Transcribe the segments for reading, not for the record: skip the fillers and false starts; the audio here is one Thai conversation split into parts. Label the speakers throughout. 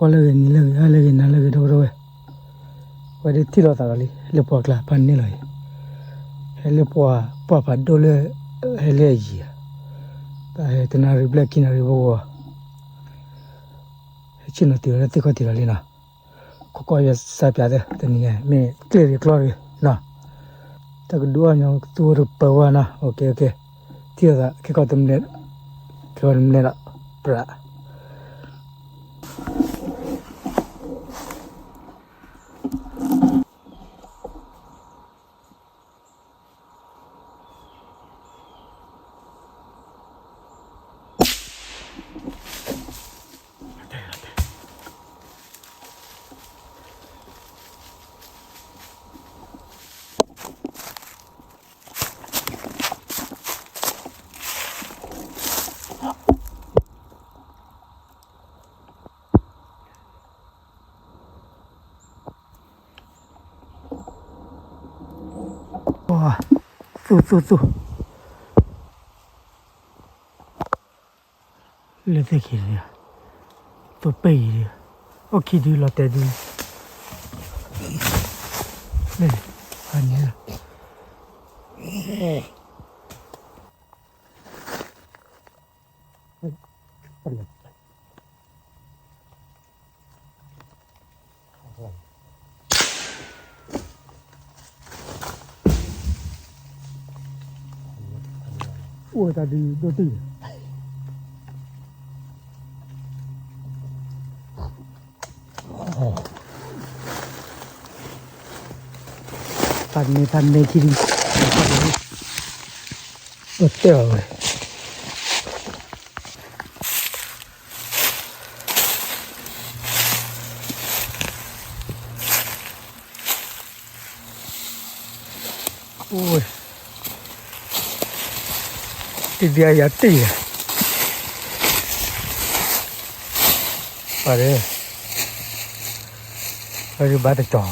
Speaker 1: Oleh ni lagi na lagi doro. Wadi tilo takali le po kla pan ni lai. Hele po pa dole hele ji. Ta he tena black kina ri bo. Chino tiro te ko tiro lina. Ko ya sa pya de teni me clear clear na. Ta dua nya tu ru pa wa na. Okay. Tiro da ke ko tumne. Ko tumne la pra. Wah, tu. Lihat kiri, tu pay, okey di lot tadi. Ni, hanya. Oh tadi doti. Tan kiri. Betul. Ôi, cái gì vậy tì? Ở đây bắt được trò.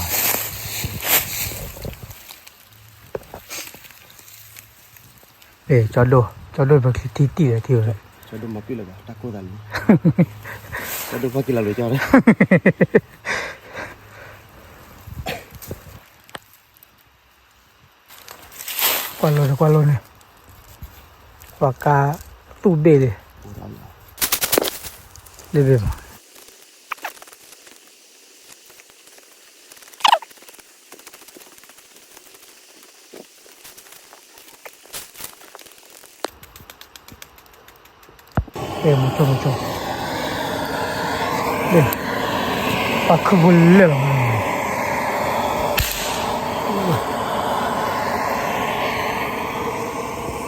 Speaker 1: Để cho đồ vào cái tì là thiểu đấy.
Speaker 2: Cho đồ mà cứ là ta cố gắng. Cho đồ phải là lựa cho đấy.
Speaker 1: Qua lô này. Và cả tủ bể đi. Để về mà. Để một chỗ. Để. Và không có lửa.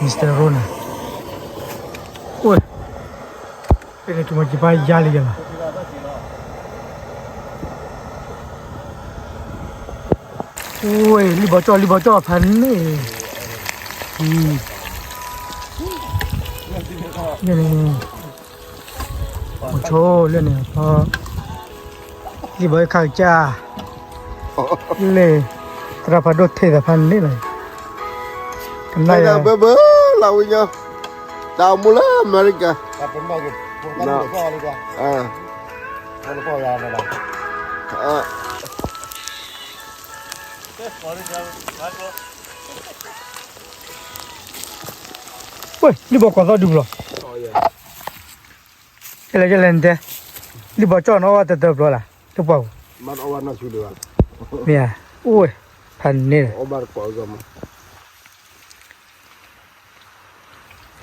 Speaker 1: Mr. Rona. Ôi. Cái này chúng ta chỉ phải giá lý mà. Ôi, li bỏ cho phần này. Này. Một chỗ lên này. Li bỏ khang cha. Lê. Tra phải đốt thế là phần này này.
Speaker 2: Này là bơ lâu nhau. Đào mua lá America.
Speaker 3: เป็นมาอยู่ผมก็เลยพ่อเลยจ้ะเลยพ่อยาวมาแล้ว
Speaker 1: Ôi, đi bỏ quả to đúng rồi. Cái này lên thế. Đi bỏ cho nó từ từ rồi là. Tôi bảo.
Speaker 2: Mà ở nó chịu được.
Speaker 1: Nè, ui, phần này.
Speaker 2: Ở bên quả gầm.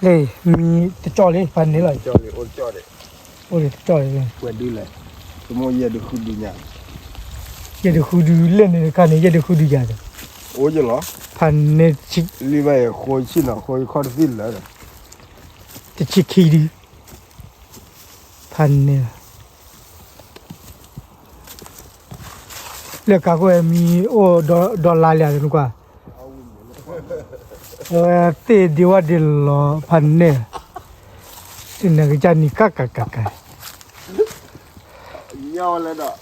Speaker 1: Đây, mi cho lên phần này lại.
Speaker 2: Cho đi.
Speaker 1: Ôi, cho lên.
Speaker 2: Quên đi lại. Tôi mua giờ được khu đi nhà.
Speaker 1: Giờ được khu đi lên này, cái này giờ được khu đi nhà rồi.
Speaker 2: Ôi giờ nó.
Speaker 1: Phần này chỉ.
Speaker 2: Đi về khôi xin nào, khôi khó tin lại rồi.
Speaker 1: Thì chỉ khi đi. Phần này. Lệ cả của em mi ô đo lại là đúng không? Tê đi qua đi lo phần này. Thì là cái chân này cắt.
Speaker 2: Nhau lên đó.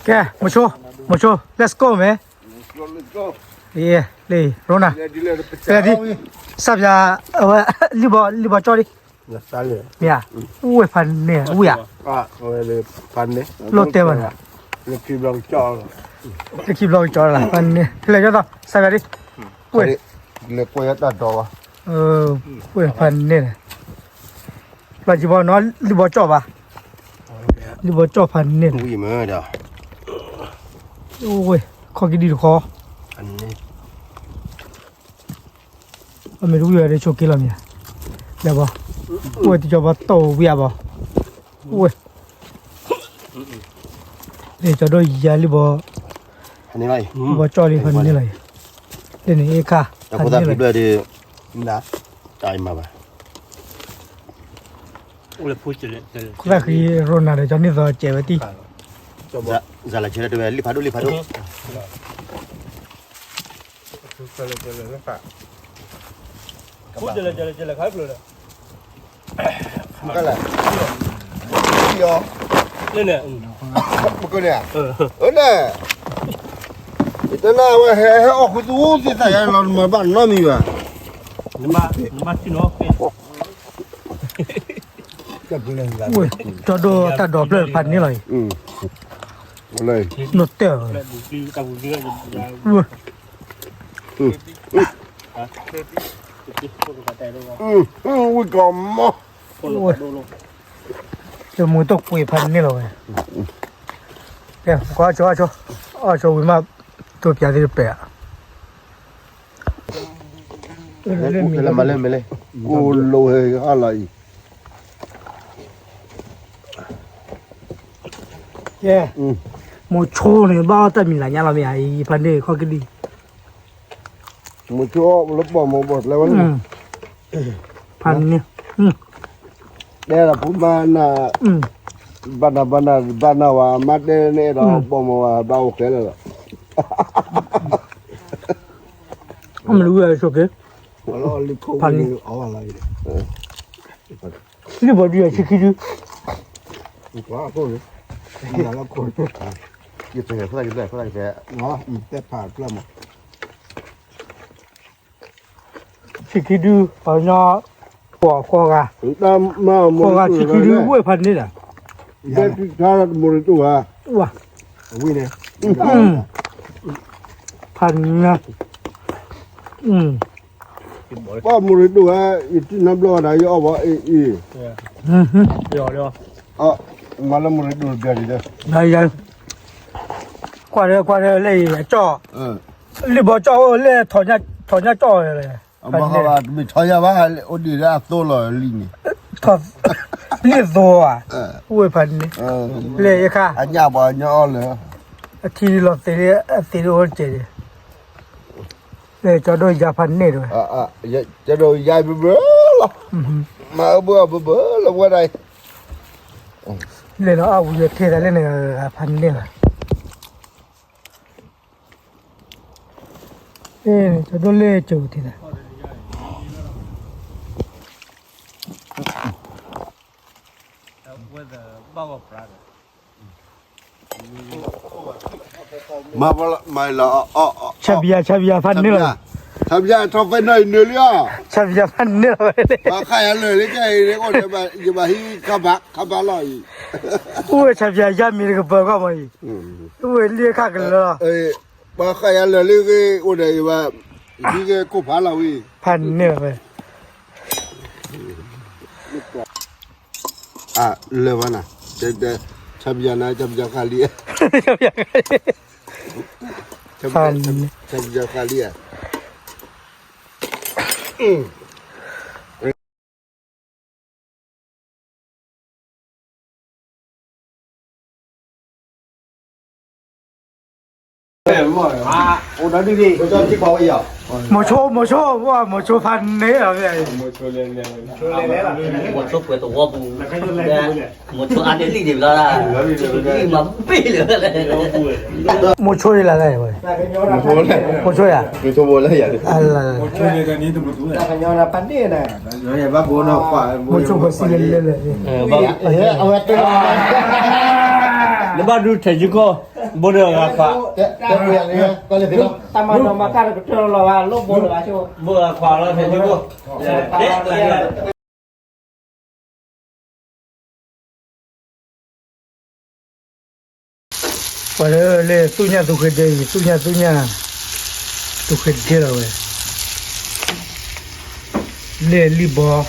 Speaker 1: Okay, một số, let's go man.
Speaker 2: Let's go.
Speaker 1: Yeah, đi, Rona.
Speaker 2: Đi lên.
Speaker 1: Cái đi, sắp ra, li bỏ cho đi.
Speaker 2: นะสาเลย
Speaker 1: เนี่ยอุ้ยพันเนี่ยอุ้ยอ่ะ
Speaker 2: อ่ะโอ้ยเลยพันเนี่ย
Speaker 1: โลเตวันอ่ะ
Speaker 2: เลยคลิปลองจอ
Speaker 1: จะคลิปเราจอละพันเนี่ยเลยจะต้องใส่ไปดิอุ้ย
Speaker 2: เลยกล้วยตัดดอกอ่ะ
Speaker 1: อุ้ยพันเนี่ยเราจะบอกน้องรีบบอกจอบอ่ะรีบบอกจอบพันเนี่ย
Speaker 2: อุ้ยมือเดี๋ยว
Speaker 1: โอ้ยขอกินดีดูคอ
Speaker 2: อันนี้
Speaker 1: มันไม่รู้อยู่อะไรโชกินแล้วเนี่ยเดี๋ยวบอกอุ้ยที่จะบอกโตเวียบอกอุ้ยเดี๋ยวจะโดนยาลิบอก
Speaker 2: อันนี้ไร
Speaker 1: บอกจอลิพันนี่เลยเดี๋ยวนี้เอค่ะ
Speaker 2: แล้ว
Speaker 1: พัน
Speaker 2: ก็ตัด
Speaker 1: นี่
Speaker 2: ค
Speaker 1: เล
Speaker 2: ลิ
Speaker 1: ย
Speaker 2: ปเลยดินะใจมาป่ะ
Speaker 4: 我来普及了，对。
Speaker 1: คุณตาคือโรนัลโดจอนี่ตัวเจ็บตี
Speaker 2: จะละเชื่อด้วยลิฟาดูลิฟาดู
Speaker 4: 普及了，进来，开不了。
Speaker 2: ก็แหละเดี๋ยว
Speaker 4: 那呢？
Speaker 2: มันก็เนี่ยเนี่ยแต่น่าว่าให้ออกดูสิแต่ยังเรามาบ้านน้องมีว่ะ
Speaker 4: 你妈去哪飞？
Speaker 1: อุ้ยจอโดตัดดอกเลยพันนี่เลย
Speaker 2: เลย
Speaker 1: นดเตอร์
Speaker 4: 来五斤，到5斤了，
Speaker 1: อุ้ย
Speaker 2: อุ้ยกอมมั้ง
Speaker 1: จะมือตกปุ๋ยพันนี่เลยเดี๋ยวก็โชว์วิมาตัวเปียที่เปีย
Speaker 2: เลยมาเลยมาเลยกูโลเฮอะไร
Speaker 1: เย่มูโชว์เนี่ยบ้าแต่มีหลายอย่างเราไม่ไอ้พันนี่ข้อกินดี
Speaker 2: มึงชอบรถบ่มาบดแล้ววันนี้
Speaker 1: พันนี่
Speaker 2: เดี๋ยวผมมาน่ะบ้านว่ามาเดเนี่ยเราบ่มาว่าบ้าโอเคแล้ว
Speaker 1: ไม่รู้อะไรโชว์กี่
Speaker 2: พันนี่เอาอะไร
Speaker 1: นี่บอกดีชิคกี้พาย
Speaker 2: ว่าก็เลยอย่าละคนยึดไปเท่าไหร่ยึดไปเท่าไหร่แค่เนาะอีกแต่ผ่านแล้วมั้ง
Speaker 1: ชิคกี้พายเอาเนาะข้อกะ
Speaker 2: ตามมาหม
Speaker 1: ข้อ
Speaker 2: ด
Speaker 1: กะชิคกี้พายอุ้ยพันนี่แหละ
Speaker 2: เด็กถ้าหมดตัว
Speaker 1: ว้า
Speaker 2: วิ่งเนี่ย
Speaker 1: พันนะ
Speaker 2: ว่าหมดตัวอีที่นับรอได้ยอว่าอี
Speaker 4: 聊聊。
Speaker 2: อ่ะมาแล้วหมดตัวเดียวดิ
Speaker 1: ได้ยังกว่าเรื่องเลยจ่อรีบจ่อเลยถอนจ่อเลย
Speaker 2: มาเขาว่าไม่ใช่ยาว่าอดีตตัวลอยลิง
Speaker 1: ถอดนี่ตัวอุ้ยพันนี่เลยค่ะ
Speaker 2: อันยาบ่อันยาเลย
Speaker 1: ทีเราตีโอนเจเลยจะโดนยาพันนี่ด้วย
Speaker 2: จะโดนยายเบื่อหรอมาเบื่อแล้วว่าไร
Speaker 1: เลยเราเอาเยอะเท่าเล่นพันนี่แหละจะโดนเล่จูทีละ
Speaker 4: with the bubble brother.
Speaker 2: มาไม่ละอ๋อ
Speaker 1: ชาบิยาพันนี่แหละ
Speaker 2: ทำยาทำไปหน่อยเนื้อเลย
Speaker 1: ชาบิยาพันนี่แหละเลย
Speaker 2: มาขายเลยเลยแกเด็กคนจะมาที่ขับลอย
Speaker 1: อุ้ยชาบิยามีกระเป๋าก็มาอีอุ้ยเลี้ยข้ากันเลย
Speaker 2: มาขายเลยเลยก็คนจะมาที่ก็กูพาเราอี
Speaker 1: พันนี่แหละเลย
Speaker 2: เลวนะจะชับยานะชับยาคาเลีย
Speaker 1: พัน
Speaker 2: ชับยาคาเลียโอ้นั่นดีๆจะที่เขาอีกอ่ะ
Speaker 1: หมอโชว่าหมอโชพันนี่เหรอเนี่ย
Speaker 5: 我说鬼的我不，我说俺的弟弟了啦，弟嘛背了嘞。
Speaker 1: หมอโชยอะไรเว้ยหมอโชยอ่ะ
Speaker 2: ไม่ชั่วโมงแล้วอย่าเลย
Speaker 1: อะไร
Speaker 2: อย่าบ้าโบนเอาฝ่าย
Speaker 1: หมอโชภาษีเลย
Speaker 2: เอาไว้ตัว
Speaker 4: 你把路抬起高，不能让垮，
Speaker 2: จะเรียนเนี่ยก็เลยพี่น้อง
Speaker 4: 不让垮了抬起高。
Speaker 1: Pada le tunya tu kerja, tunya tu kerja lah weh. Le liba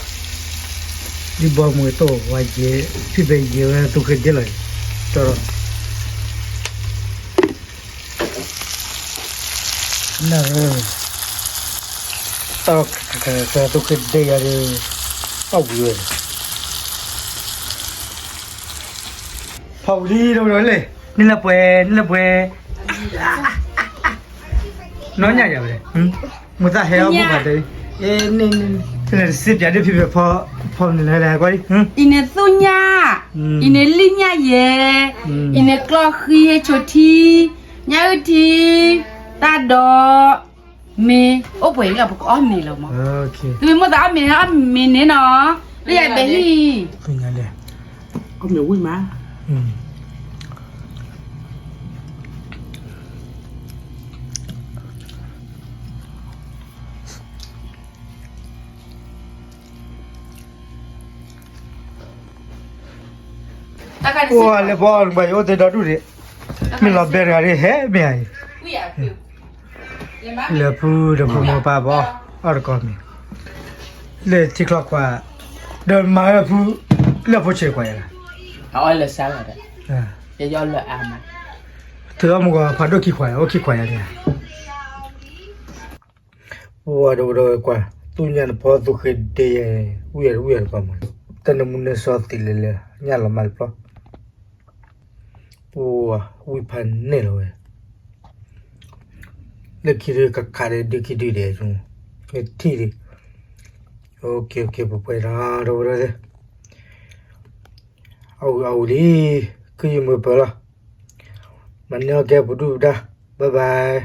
Speaker 1: mu tu wajib pibai je tu kerja lah. Terus. Nah, tak tu kerja ada apa je. Pauli đâu rồi lê? Nên là bè. Nói nhả vậy. Một ta heo một cái đấy. Nên là xếp giá đi phía phò này là coi đi.
Speaker 6: Ine sunya, ine linya ye, ine klokhi choti, nyauti, tado, me. Ô bữa là bữa ăn này rồi mà.
Speaker 1: Ok.
Speaker 6: Tụi mình đã ăn mì này nó. Đây là bé hi.
Speaker 1: Tôi nhả lê.
Speaker 4: Có nhiều vui mà.
Speaker 1: Wah, le bol bay o te dadu de. Mi la ber ga de he mi ai. Le pu mo pa ba. Ar ko mi. Le TikTok qua. De ma pu le pu che qua ya.
Speaker 5: Hỏi là sao rồi đấy?
Speaker 1: À.
Speaker 5: Do là mà.
Speaker 1: Thứ mà có phản đối kỳ khoái, ok khoái này. Wow, đâu qua. Tôi nhận phó tôi khi đi uyer qua mà. Tên là muốn so tỷ lệ nhà là mal pro. Wow, uy pan nè rồi. Để khi đi các cái đi khi đi để chúng. Cái thi đi. Ok, bộ quay ra đâu đấy. Au đi, cứ như mới bữa là. Mình nhớ kẹp bút đa. Bye bye.